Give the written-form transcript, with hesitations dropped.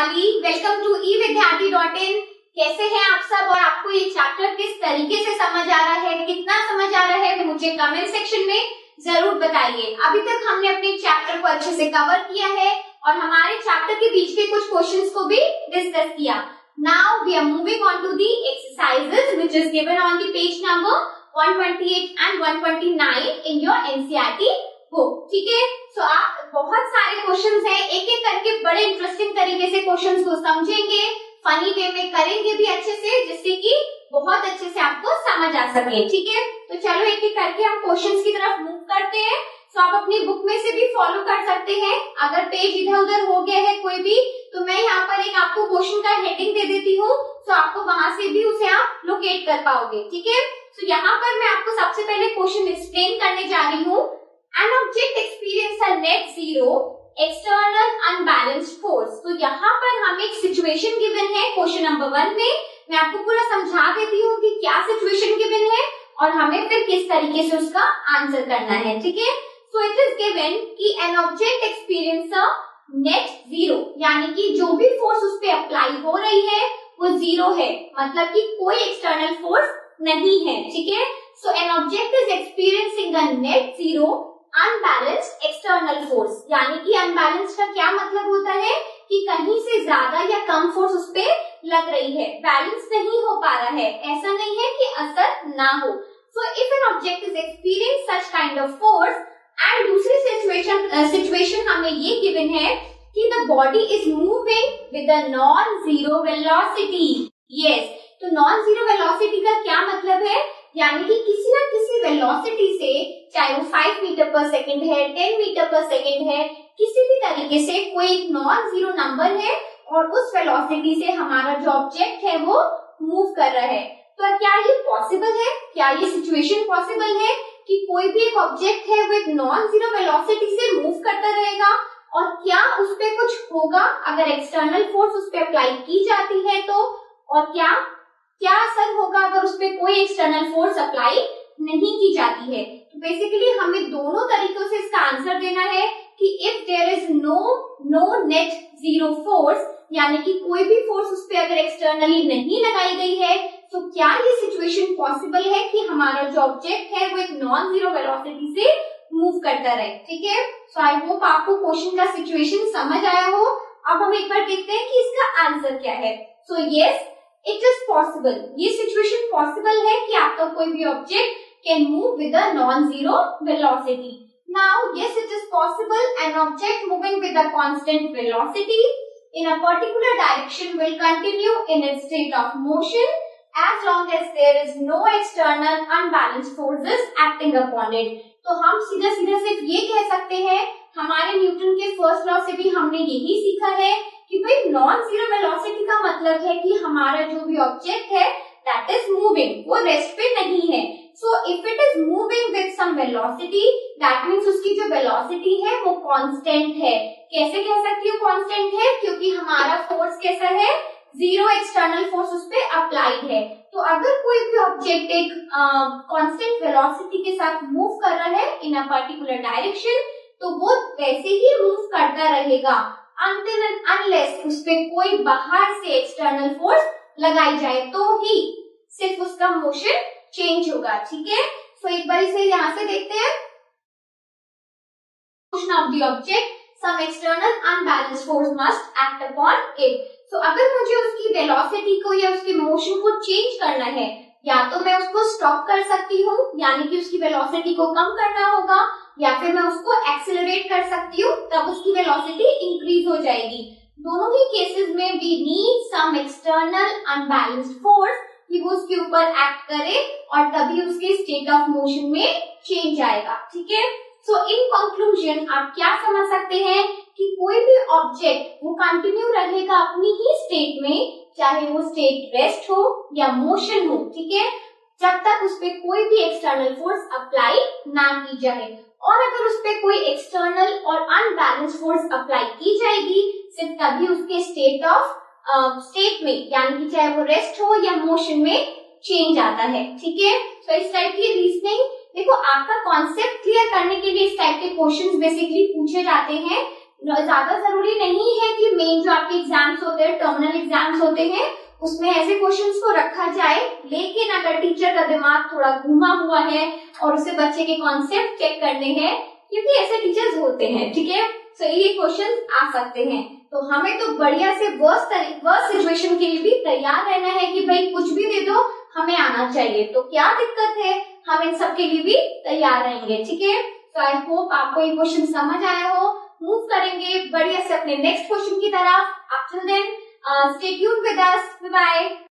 Rupali, welcome to evidyarthi.in। कैसे हैं आप सब और आपको ये चैप्टर किस तरीके से समझ आ रहा है, कितना समझ आ रहा है, मुझे कमेंट सेक्शन में जरूर बताइए। अभी तक हमने अपने चैप्टर को अच्छे से कवर किया है और हमारे चैप्टर के बीच के कुछ क्वेश्चंस को भी डिस्कस किया। Now we are moving on to the exercises which is given on the page number 128 and 129 in your NCERT book. ठीक है, सो आप बहुत सारे क्वेश्चंस हैं, एक एक करके बड़े इंटरेस्टिंग तरीके से क्वेश्चंस को समझेंगे, फनी वे में करेंगे भी अच्छे से, जिससे कि बहुत अच्छे से आपको समझ आ सके। ठीक है, तो चलो एक एक करके हम क्वेश्चंस की तरफ मूव करते हैं। तो आप अपनी बुक में से भी फॉलो कर सकते हैं। अगर पेज इधर उधर हो गया है कोई भी, तो मैं यहाँ पर एक आपको क्वेश्चन का हेडिंग दे देती हूँ, तो आपको वहां से भी उसे आप लोकेट कर पाओगे। ठीक है, तो यहाँ पर मैं आपको सबसे पहले क्वेश्चन एक्सप्लेन करने जा रही हूँ। An object experience a net zero external unbalanced force। तो यहाँ पर हमें एक सिचुएशन गिवन है क्वेश्चन नंबर 1 में। मैं आपको पूरा समझा देती हूँ कि क्या सिचुएशन गिवन है और हमें फिर किस तरीके से उसका आंसर करना है। ठीक है, सो इट इज गिवन कि an object experience a net zero, यानी कि जो भी फोर्स उस पे अप्लाई हो रही है वो जीरो है, मतलब कि कोई एक्सटर्नल फोर्स नहीं है। ठीक है, सो an object is experiencing a net zero unbalanced external force, यानी कि अनबैलेंस्ड का क्या मतलब होता है कि कहीं से ज्यादा या कम फोर्स उस पे लग रही है, बैलेंस नहीं हो पा रहा है। ऐसा नहीं है कि असर ना हो। So if an object is experience such kind of force and दूसरी सिचुएशन हमें ये गिवन है कि the body is moving with a non zero velocity. Yes, तो नॉन जीरो वेलोसिटी का क्या मतलब है, यानी कि किसी ना किसी वेलोसिटी से, चाहे वो 5 मीटर पर सेकेंड है, 10 मीटर पर सेकेंड है, किसी भी तरीके से कोई एक नॉन जीरो नंबर है और उस वेलोसिटी से हमारा जो ऑब्जेक्ट है वो मूव कर रहा है। तो क्या ये पॉसिबल है, क्या ये सिचुएशन पॉसिबल है कि कोई भी एक ऑब्जेक्ट है वो एक नॉन जीरो वेलोसिटी से मूव करता रहेगा और क्या उस पे कुछ होगा अगर एक्सटर्नल फोर्स उस पे अप्लाई की जाती है तो, और क्या असर होगा अगर उस पे कोई एक्सटर्नल फोर्स अप्लाई नहीं की जाती है। तो बेसिकली हमें दोनों तरीकों से इसका आंसर देना है कि if there is no net zero force, यानी कि कोई भी फोर्स उस पे अगर एक्सटर्नली नहीं लगाई गई है, तो क्या ये सिचुएशन पॉसिबल है कि हमारा जो ऑब्जेक्ट है वो एक नॉन जीरो वेलोसिटी से मूव करता रहे। ठीक है, सो आई होप आपको क्वेश्चन का सिचुएशन समझ आया हो। अब हम एक बार देखते हैं कि इसका आंसर क्या है। So yes, it is possible, ये सिचुएशन पॉसिबल है कि आपका कोई भी object can move with a non zero velocity. Now yes, it is possible an object moving with a constant velocity in a particular direction will continue in its state of motion as long as there is no external unbalanced forces acting upon it। तो हम सीधा सिर्फ ये कह सकते हैं, हमारे Newton के फर्स्ट लॉ से भी हमने यही सीखा है कि भाई नॉन जीरो वेलोसिटी का मतलब है कि हमारा जो भी ऑब्जेक्ट है दैट इज मूविंग, वो रेस्ट पे नहीं है। So if it is moving with some velocity, that means उसकी जो वेलोसिटी है वो कांस्टेंट है। कैसे कह सकती हूँ कांस्टेंट है, क्योंकि हमारा फोर्स कैसा है, जीरो एक्सटर्नल फोर्स उस पे अप्लाइड है। तो अगर कोई भी ऑब्जेक्ट एक कांस्टेंट वेलोसिटी के साथ मूव कर रहा है इन अ पर्टिकुलर डायरेक्शन, तो वो वैसे ही मूव करता रहेगा until and unless उस पे कोई बाहर से एक्सटर्नल फोर्स लगाई जाए, तो ही सिर्फ उसका मोशन चेंज होगा। ठीक है, सो एक बार इसे यहाँ से देखते हैं। Motion of the object, some external unbalanced force must act upon it। तो अगर मुझे उसकी वेलोसिटी को या उसके मोशन को चेंज करना है, या तो मैं उसको स्टॉप कर सकती हूँ, यानी कि उसकी वेलोसिटी को कम करना होगा, या फिर मैं उसको एक्सेलरेट कर सकती हूँ, तब उसकी वेलोसिटी इंक्रीज हो जाएगी। दोनों ही केसेस में we need some external unbalanced force कि वो उसके ऊपर एक्ट करे और तभी उसके स्टेट ऑफ मोशन में चेंज आएगा। ठीक है, सो इन कंक्लूजन आप क्या समझ सकते हैं कि कोई भी ऑब्जेक्ट वो कंटिन्यू रहेगा अपनी ही स्टेट में, चाहे वो स्टेट रेस्ट हो या मोशन हो। ठीक है, जब तक उस पे कोई भी एक्सटर्नल फोर्स अप्लाई ना की जाए, और अगर उस पे कोई एक्सटर्नल और अनबैलेंस फोर्स अप्लाई की जाएगी, सिर्फ तभी उसके स्टेट में, यानी कि चाहे वो रेस्ट हो या मोशन में, चेंज आता है। ठीक है, तो इस टाइप की रीजनिंग देखो, आपका कॉन्सेप्ट क्लियर करने के लिए इस टाइप के क्वेश्चंस बेसिकली पूछे जाते हैं ज्यादा जरूरी नहीं है कि मेन जो आपके एग्जाम्स होते हैं, टर्मिनल एग्जाम्स होते हैं, उसमें ऐसे क्वेश्चंस को रखा जाए, लेकिन अगर टीचर का दिमाग थोड़ा घुमा हुआ है और उसे बच्चे के कॉन्सेप्ट चेक करने हैं, क्योंकि ऐसे टीचर्स होते हैं, ठीक है, तो ये क्वेश्चंस आ सकते हैं। तो हमें तो बढ़िया से वर्स्ट सिचुएशन के लिए भी तैयार रहना है कि भाई कुछ भी दे दो हमें आना चाहिए, तो क्या दिक्कत है, हम इन सब के लिए भी तैयार रहेंगे, ठीक है। तो आई होप आपको ये क्वेश्चन समझ आया हो। मूव करेंगे बढ़िया से अपने नेक्स्ट क्वेश्चन की तरफ। Up till then, stay tuned with us. Bye bye.